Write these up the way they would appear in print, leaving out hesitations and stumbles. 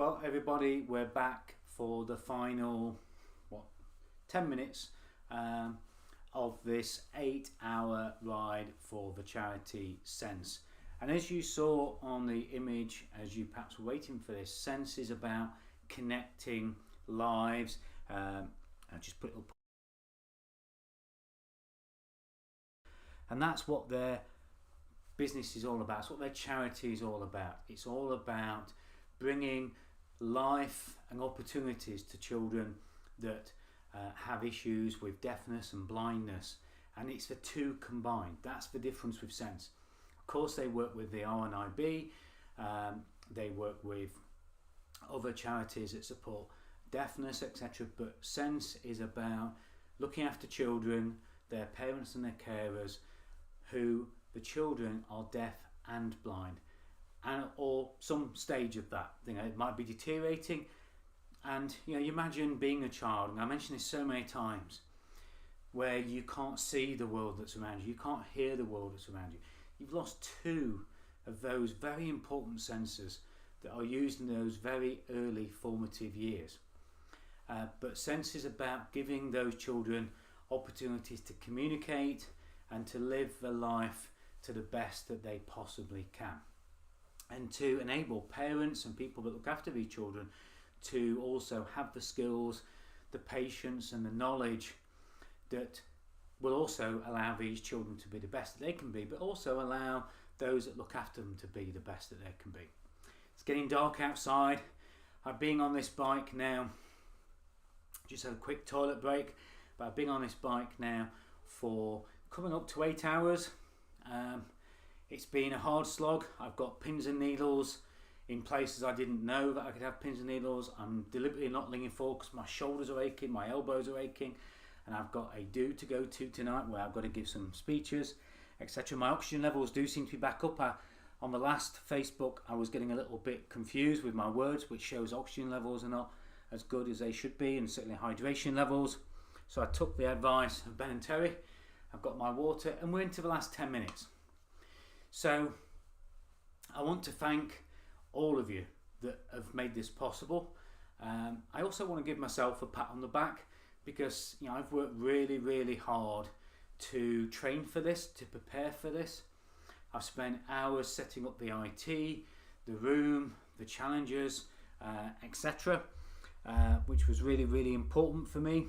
Well, everybody, we're back for the final 10 minutes of this 8-hour ride for the charity Sense. And as you saw on the image, as you perhaps were waiting for this, Sense is about connecting lives. I just put it up. And that's what their business is all about. That's what their charity is all about. It's all about bringing life and opportunities to children that have issues with deafness and blindness, and it's the two combined. That's the difference with Sense. Of course, they work with the RNIB, they work with other charities that support deafness, etc. But Sense is about looking after children, their parents and their carers, who the children are deaf and blind, and or some stage of that. It might be deteriorating. And you imagine being a child, and I mentioned this so many times, where you can't see the world that's around you, you can't hear the world that's around you. You've lost two of those very important senses that are used in those very early formative years. But Sense is about giving those children opportunities to communicate and to live their life to the best that they possibly can, and to enable parents and people that look after these children to also have the skills, the patience and the knowledge that will also allow these children to be the best that they can be, but also allow those that look after them to be the best that they can be. It's getting dark outside. I've been on this bike now, just had a quick toilet break, but I've been on this bike now for coming up to 8 hours. It's been a hard slog. I've got pins and needles in places I didn't know that I could have pins and needles. I'm deliberately not leaning forward because my shoulders are aching, my elbows are aching, and I've got a do to go to tonight where I've got to give some speeches, etc. My oxygen levels do seem to be back up. On the last Facebook, I was getting a little bit confused with my words, which shows oxygen levels are not as good as they should be, and certainly hydration levels. So I took the advice of Ben and Terry. I've got my water, and we're into the last 10 minutes. So I want to thank all of you that have made this possible. I also want to give myself a pat on the back because I've worked really hard to train for this, to prepare for this. I've spent hours setting up the IT, the room, the challenges, etc., which was really important for me.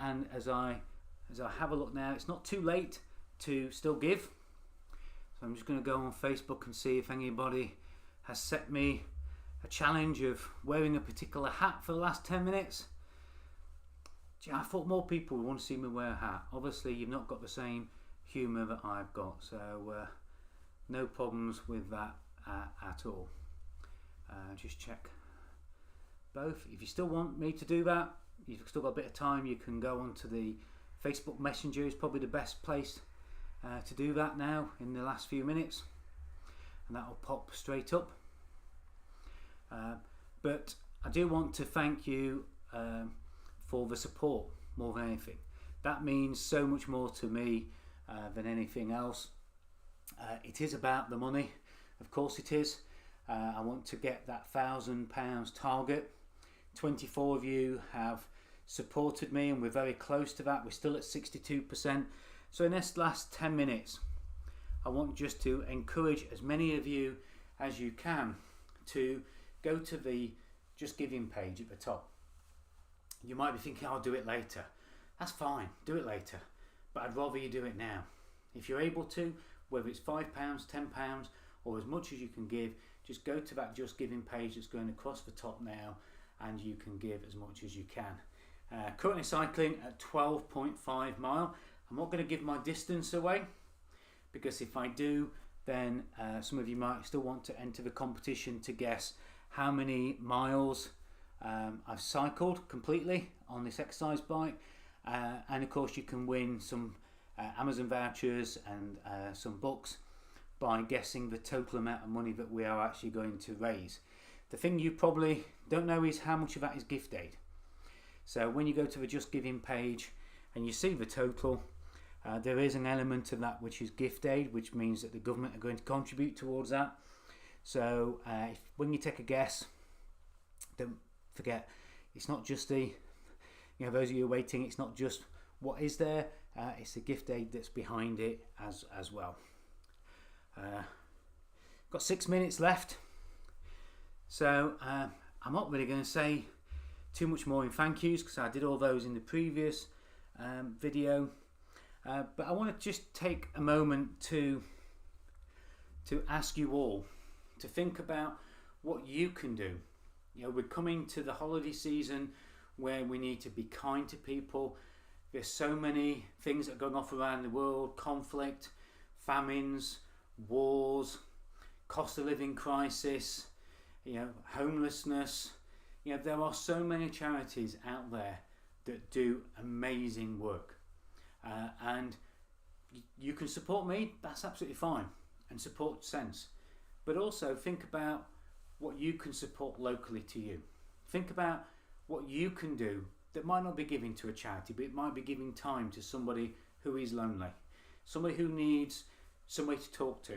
And as I have a look now, it's not too late to still give. So I'm just going to go on Facebook and see if anybody has set me a challenge of wearing a particular hat for the last 10 minutes. I thought more people would want to see me wear a hat. Obviously, you've not got the same humour that I've got, so no problems with that at all. Just check both. If you still want me to do that, you've still got a bit of time, you can go onto the Facebook Messenger. Is probably the best place to do that now in the last few minutes, and that will pop straight up. But I do want to thank you for the support more than anything. That means so much more to me than anything else. It is about the money, of course it is. I want to get that £1,000 target. 24 of you have supported me, and we're very close to that. We're still at 62%. So in this last 10 minutes, I want just to encourage as many of you as you can to go to the Just Giving page at the top. You might be thinking, I'll do it later. That's fine, do it later. But I'd rather you do it now. If you're able to, whether it's £5, £10, or as much as you can give, just go to that Just Giving page that's going across the top now, and you can give as much as you can. Currently cycling at 12.5 mile. I'm not going to give my distance away, because if I do, then some of you might still want to enter the competition to guess how many miles I've cycled completely on this exercise bike. And of course you can win some Amazon vouchers and some books by guessing the total amount of money that we are actually going to raise. The thing you probably don't know is how much of that is gift aid. So when you go to the Just Giving page and you see the total, there is an element of that which is gift aid, which means that the government are going to contribute towards that. So when you take a guess, Don't forget, it's not just those of you waiting, it's not just what is there, it's the gift aid that's behind it as well. Got 6 minutes left, so I'm not really going to say too much more in thank yous because I did all those in the previous video, but I want to just take a moment to ask you all to think about what you can do. We're coming to the holiday season where we need to be kind to people. There's so many things that are going off around the world: conflict, famines, wars, cost of living crisis, homelessness. There are so many charities out there that do amazing work, and you can support me. That's absolutely fine, and support Sense, but also think about what you can support locally to you. Think about what you can do that might not be giving to a charity, but it might be giving time to somebody who is lonely, somebody who needs somebody to talk to,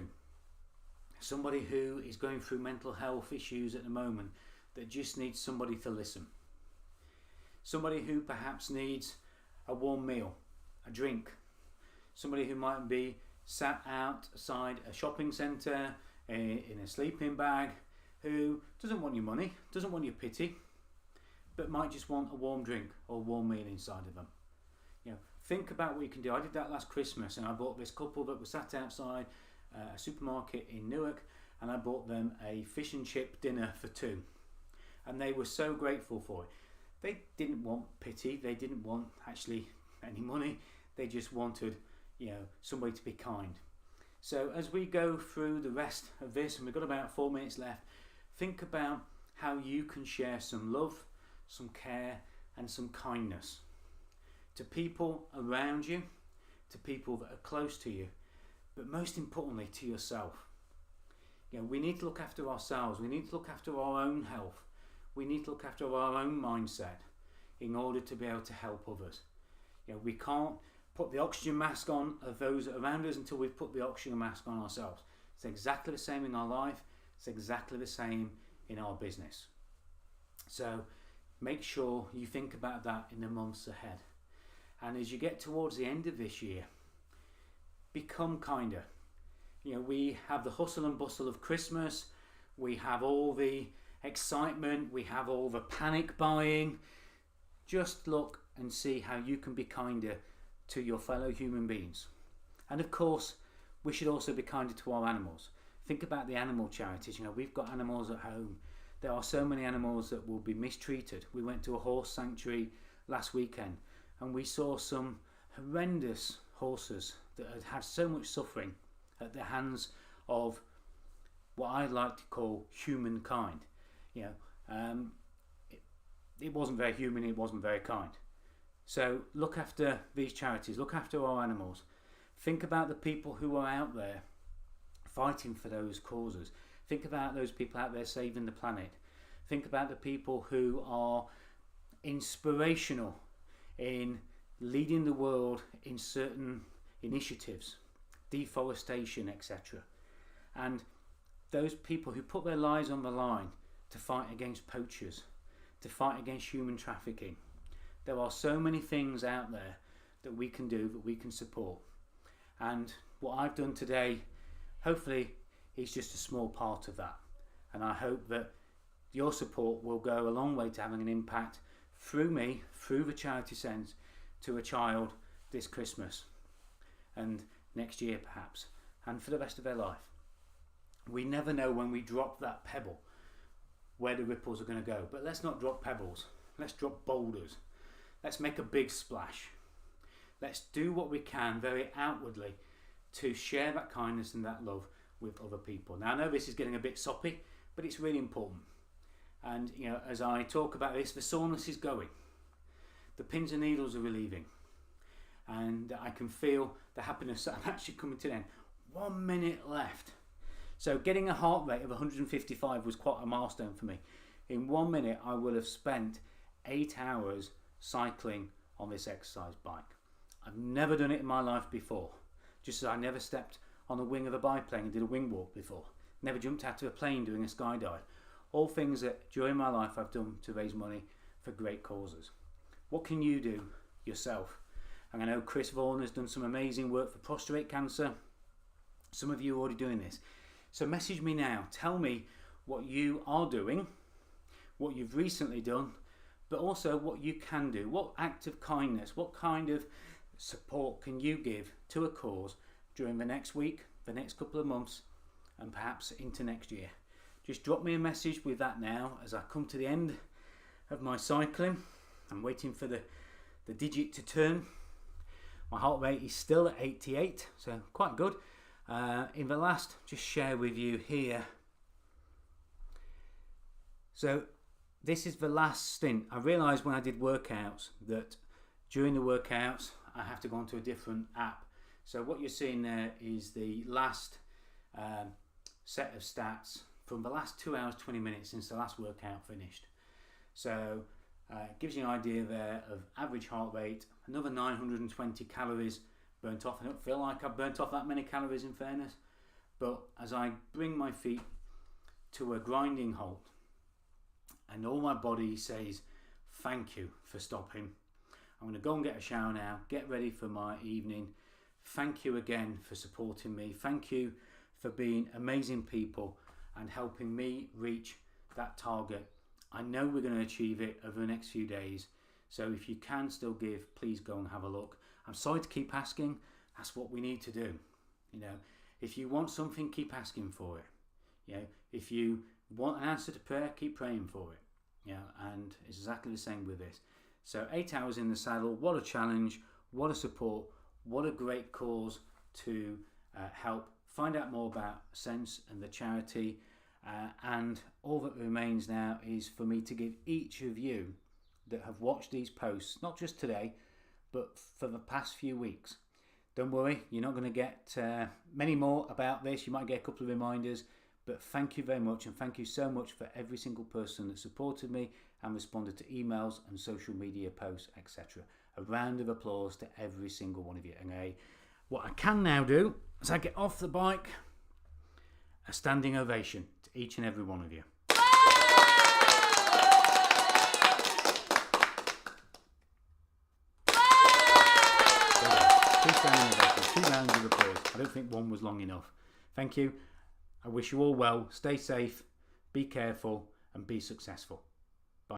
somebody who is going through mental health issues at the moment that just needs somebody to listen, somebody who perhaps needs a warm meal, a drink, somebody who might be sat outside a shopping centre in a sleeping bag, who doesn't want your money, doesn't want your pity, but might just want a warm drink or a warm meal inside of them. Think about what you can do. I did that last Christmas, and I bought this couple that was sat outside a supermarket in Newark, and I bought them a fish and chip dinner for two, and they were so grateful for it. They didn't want pity, they didn't want actually any money, they just wanted somebody to be kind. So as we go through the rest of this, and we've got about 4 minutes left, think about how you can share some love, some care and some kindness to people around you, to people that are close to you, but most importantly to yourself. We need to look after ourselves, we need to look after our own health, we need to look after our own mindset in order to be able to help others. We can't put the oxygen mask on of those around us until we've put the oxygen mask on ourselves. It's exactly the same in our life, it's exactly the same in our business. So make sure you think about that in the months ahead. And as you get towards the end of this year, become kinder. We have the hustle and bustle of Christmas, we have all the excitement, we have all the panic buying. Just look and see how you can be kinder to your fellow human beings. And of course, we should also be kinder to our animals. Think about the animal charities. We've got animals at home. There are so many animals that will be mistreated. We went to a horse sanctuary last weekend and we saw some horrendous horses that had had so much suffering at the hands of what I'd like to call humankind. It wasn't very human, it wasn't very kind. So look after these charities, look after our animals. Think about the people who are out there fighting for those causes. Think about those people out there saving the planet. Think about the people who are inspirational in leading the world in certain initiatives, deforestation, etc. And those people who put their lives on the line to fight against poachers, to fight against human trafficking. There are so many things out there that we can do, that we can support. And what I've done today, hopefully, is just a small part of that. And I hope that your support will go a long way to having an impact through me, through the Charity Sense, to a child this Christmas and next year perhaps, and for the rest of their life. We never know when we drop that pebble where the ripples are going to go. But let's not drop pebbles. Let's drop boulders. Let's make a big splash. Let's do what we can very outwardly to share that kindness and that love with other people. Now I know this is getting a bit soppy, but it's really important. And as I talk about this, the soreness is going. The pins and needles are relieving. And I can feel the happiness that I'm actually coming to the end. 1 minute left. So getting a heart rate of 155 was quite a milestone for me. In 1 minute I will have spent 8 hours cycling on this exercise bike. I've never done it in my life before. Just as I never stepped on the wing of a biplane and did a wing walk before. Never jumped out of a plane doing a skydive. all things that during my life I've done to raise money for great causes. What can you do yourself? And I know Chris Vaughan has done some amazing work for prostate cancer. Some of you are already doing this. So message me now. Tell me what you are doing, what you've recently done, but also what you can do. What act of kindness, what kind of support can you give to a cause during the next week, the next couple of months, and perhaps into next year? Just drop me a message with that now as I come to the end of my cycling. I'm waiting for the digit to turn. My heart rate is still at 88, so quite good. In the last, just share with you here. So this is the last stint. I realised when I did workouts that during the workouts I have to go onto a different app. So what you're seeing there is the last set of stats from the last 2 hours 20 minutes since the last workout finished. So it gives you an idea there of average heart rate, another 920 calories burnt off. I don't feel like I've burnt off that many calories in fairness, but as I bring my feet to a grinding halt and all my body says thank you for stopping, I'm going to go and get a shower now, get ready for my evening. Thank you again for supporting me. Thank you for being amazing people and helping me reach that target. I know we're going to achieve it over the next few days, so if you can still give, please go and have a look. I'm sorry to keep asking. That's what we need to do. You know, if you want something, keep asking for it. You know, if you want an answer to prayer, keep praying for it. You know, and it's exactly the same with this. So 8 hours in the saddle. What a challenge! What a support! What a great cause to help. Find out more about Sense and the charity. And all that remains now is for me to give each of you that have watched these posts, not just today, but for the past few weeks. Don't worry, you're not going to get many more about this. You might get a couple of reminders, but thank you very much, and thank you so much for every single person that supported me and responded to emails and social media posts, etc. A round of applause to every single one of you. And what I can now do, as I get off the bike, a standing ovation to each and every one of you. Two rounds of applause. I don't think one was long enough. Thank you. I wish you all well. Stay safe, be careful, and be successful.